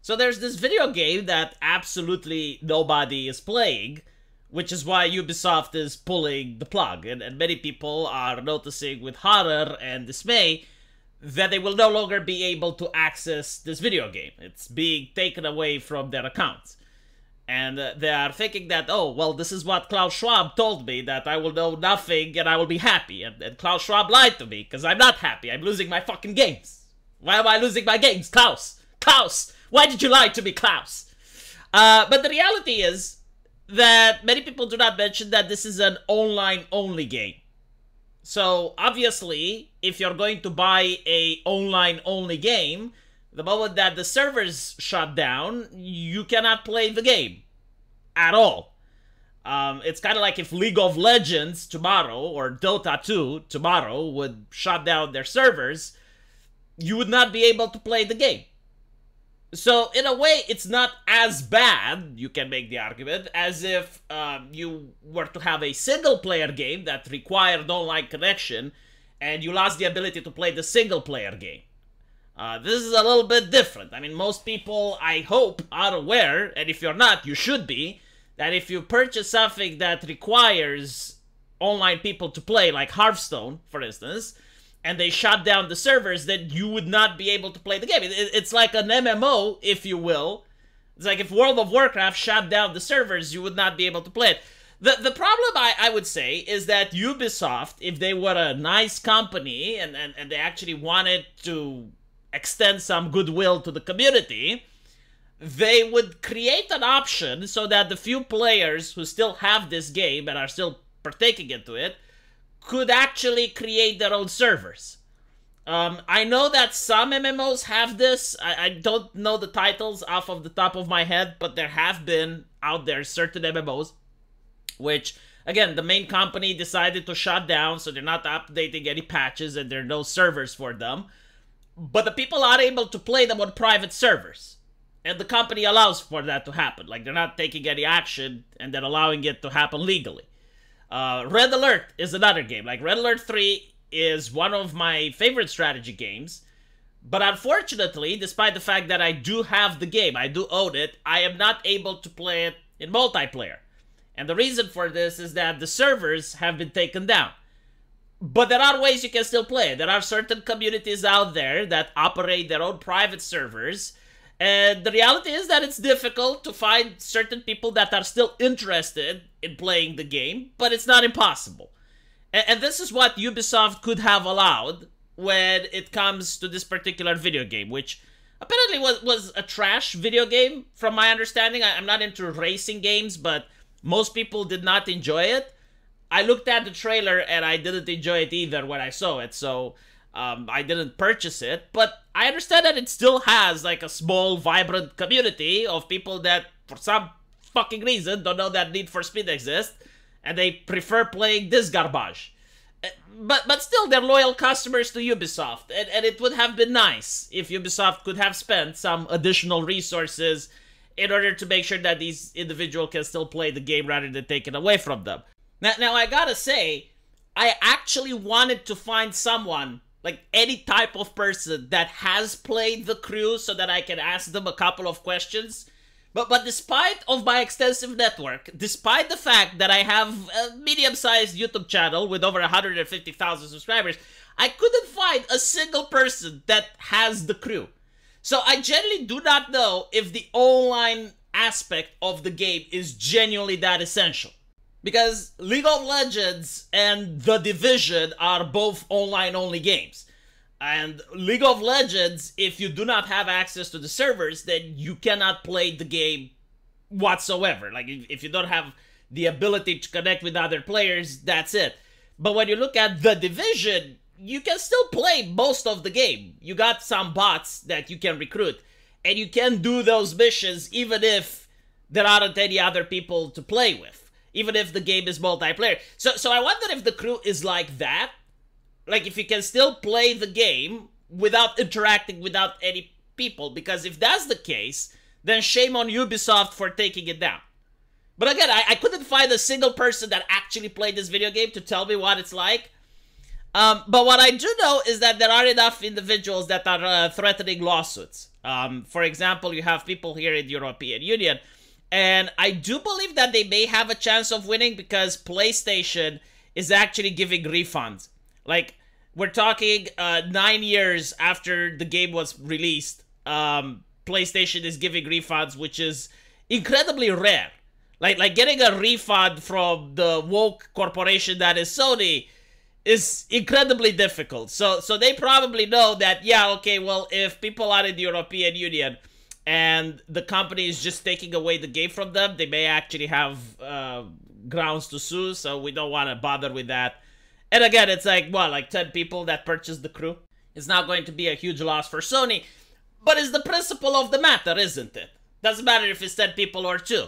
So there's this video game that absolutely nobody is playing, which is why Ubisoft is pulling the plug. And many people are noticing with horror and dismay that they will no longer be able to access this video game. It's being taken away from their accounts. And they are thinking that, oh, well, this is what Klaus Schwab told me, that I will know nothing and I will be happy. And Klaus Schwab lied to me, because I'm not happy. I'm losing my fucking games. Why am I losing my games, Klaus? Klaus! Why did you lie to me, Klaus? But the reality is that many people do not mention that this is an online-only game. So, obviously, if you're going to buy a online-only game, the moment that the servers shut down, you cannot play the game at all. It's kind of like if League of Legends tomorrow, or Dota 2 tomorrow, would shut down their servers, you would not be able to play the game. So, in a way, it's not as bad, you can make the argument, as if you were to have a single-player game that required online connection, and you lost the ability to play the single-player game. This is a little bit different. I mean, most people, I hope, are aware, and if you're not, you should be, that if you purchase something that requires online people to play, like Hearthstone, for instance, and they shut down the servers, then you would not be able to play the game. It's like an MMO, if you will. It's like if World of Warcraft shut down the servers, you would not be able to play it. The problem, I would say, is that Ubisoft, if they were a nice company, and they actually wanted to extend some goodwill to the community, they would create an option so that the few players who still have this game and are still partaking into it could actually create their own servers. I know that some MMOs have this. I don't know the titles off of the top of my head, but there have been out there certain MMOs which, again, the main company decided to shut down, so they're not updating any patches and there are no servers for them. But the people are able to play them on private servers. And the company allows for that to happen. Like, they're not taking any action, and they're allowing it to happen legally. Red Alert is another game. Like, Red Alert 3 is one of my favorite strategy games. But unfortunately, despite the fact that I do have the game, I do own it, I am not able to play it in multiplayer. And the reason for this is that the servers have been taken down. But there are ways you can still play it. There are certain communities out there that operate their own private servers. And the reality is that it's difficult to find certain people that are still interested in playing the game, but it's not impossible. And this is what Ubisoft could have allowed when it comes to this particular video game, which apparently was a trash video game, from my understanding. I'm not into racing games, but most people did not enjoy it. I looked at the trailer and I didn't enjoy it either when I saw it, so I didn't purchase it. But I understand that it still has like a small, vibrant community of people that, for some fucking reason, don't know that Need for Speed exists, and they prefer playing this garbage. But still, they're loyal customers to Ubisoft, and it would have been nice if Ubisoft could have spent some additional resources in order to make sure that these individuals can still play the game rather than take it away from them. Now I gotta say, I actually wanted to find someone, like any type of person that has played The Crew so that I can ask them a couple of questions. But despite of my extensive network, despite the fact that I have a medium-sized YouTube channel with over 150,000 subscribers, I couldn't find a single person that has The Crew. So I genuinely do not know if the online aspect of the game is genuinely that essential. Because League of Legends and The Division are both online-only games. And League of Legends, if you do not have access to the servers, then you cannot play the game whatsoever. Like, if you don't have the ability to connect with other players, that's it. But when you look at The Division, you can still play most of the game. You got some bots that you can recruit, and you can do those missions even if there aren't any other people to play with, even if the game is multiplayer. So I wonder if The Crew is like that. Like, if you can still play the game without interacting without any people. Because if that's the case, then shame on Ubisoft for taking it down. But again, I couldn't find a single person that actually played this video game to tell me what it's like. But what I do know is that there are enough individuals that are threatening lawsuits. For example, you have people here in the European Union, and I do believe that they may have a chance of winning because PlayStation is actually giving refunds. Like, we're talking 9 years after the game was released, PlayStation is giving refunds, which is incredibly rare. Like getting a refund from the woke corporation that is Sony is incredibly difficult. So they probably know that, yeah, okay, well, if people are in the European Union and the company is just taking away the game from them, they may actually have grounds to sue, so we don't want to bother with that. And again, it's like, what, like 10 people that purchased the Crew? It's not going to be a huge loss for Sony, but it's the principle of the matter, isn't it? Doesn't matter if it's 10 people or 2.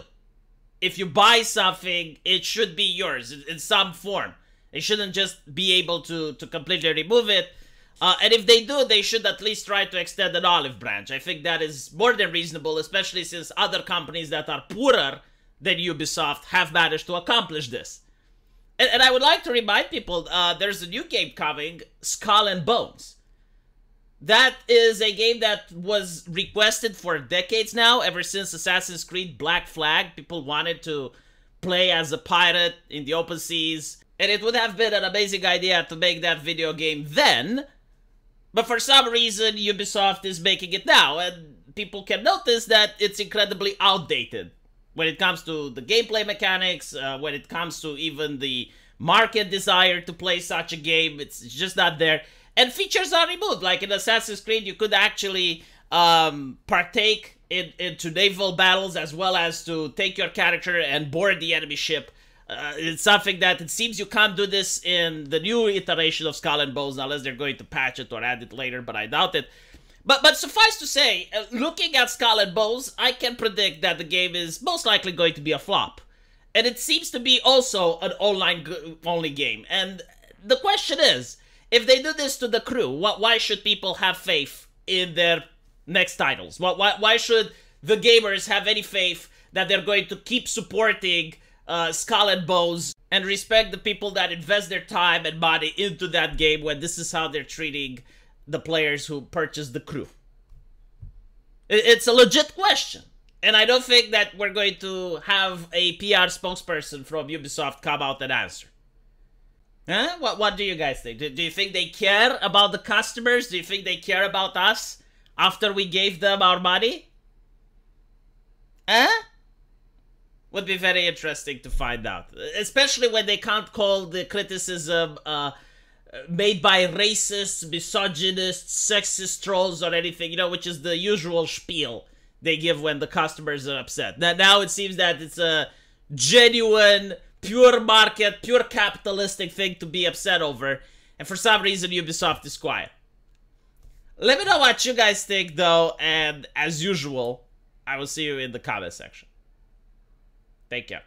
If you buy something, it should be yours in some form. They shouldn't just be able to completely remove it. And if they do, they should at least try to extend an olive branch. I think that is more than reasonable, especially since other companies that are poorer than Ubisoft have managed to accomplish this. And I would like to remind people, there's a new game coming, Skull and Bones. That is a game that was requested for decades now, ever since Assassin's Creed Black Flag. People wanted to play as a pirate in the open seas, and it would have been an amazing idea to make that video game then, but for some reason Ubisoft is making it now, and people can notice that it's incredibly outdated when it comes to the gameplay mechanics, when it comes to even the market desire to play such a game. It's just not there. And features are removed. Like in Assassin's Creed, you could actually partake into naval battles as well as to take your character and board the enemy ship. It's something that it seems you can't do this in the new iteration of Skull and Bones unless they're going to patch it or add it later, but I doubt it. But suffice to say, looking at Skull and Bones, I can predict that the game is most likely going to be a flop. And it seems to be also an online-only game. And the question is, if they do this to the Crew, why should people have faith in their next titles? Why should the gamers have any faith that they're going to keep supporting Skull and Bones and respect the people that invest their time and money into that game when this is how they're treating the players who purchased the Crew? It's a legit question. And I don't think that we're going to have a PR spokesperson from Ubisoft come out and answer. Huh? What do you guys think? Do you think they care about the customers? Do you think they care about us after we gave them our money? Huh? Would be very interesting to find out. Especially when they can't call the criticism made by racists, misogynists, sexist trolls or anything, you know, which is the usual spiel they give when the customers are upset. Now it seems that it's a genuine, pure market, pure capitalistic thing to be upset over, and for some reason Ubisoft is quiet. Let me know what you guys think though, and as usual, I will see you in the comment section. Take care.